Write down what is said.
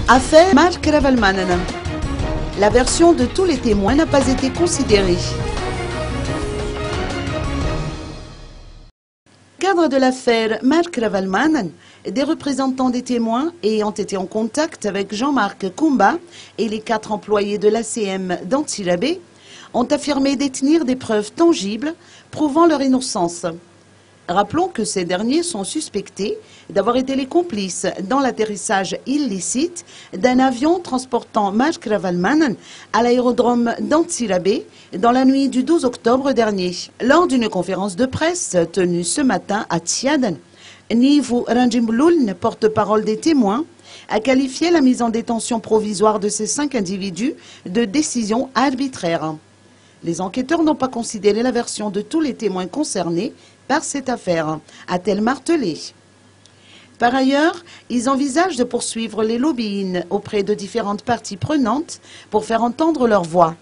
Affaire Mark Ravalmanen. La version de tous les témoins n'a pas été considérée. Cadre de l'affaire Mark Ravalmanen, des représentants des témoins ayant été en contact avec Jean-Marc Koumba et les 4 employés de l'ACM d'Antsirabe ont affirmé détenir des preuves tangibles prouvant leur innocence. Rappelons que ces derniers sont suspectés d'avoir été les complices dans l'atterrissage illicite d'un avion transportant Mark Ravalmanen à l'aérodrome d'Antsirabe dans la nuit du 12 octobre dernier. Lors d'une conférence de presse tenue ce matin à Tiaden, Nivu Ranjimloul, porte-parole des témoins, a qualifié la mise en détention provisoire de ces 5 individus de décision arbitraire. Les enquêteurs n'ont pas considéré la version de tous les témoins concernés par cette affaire, a-t-elle martelé. Par ailleurs, ils envisagent de poursuivre les lobbying auprès de différentes parties prenantes pour faire entendre leur voix.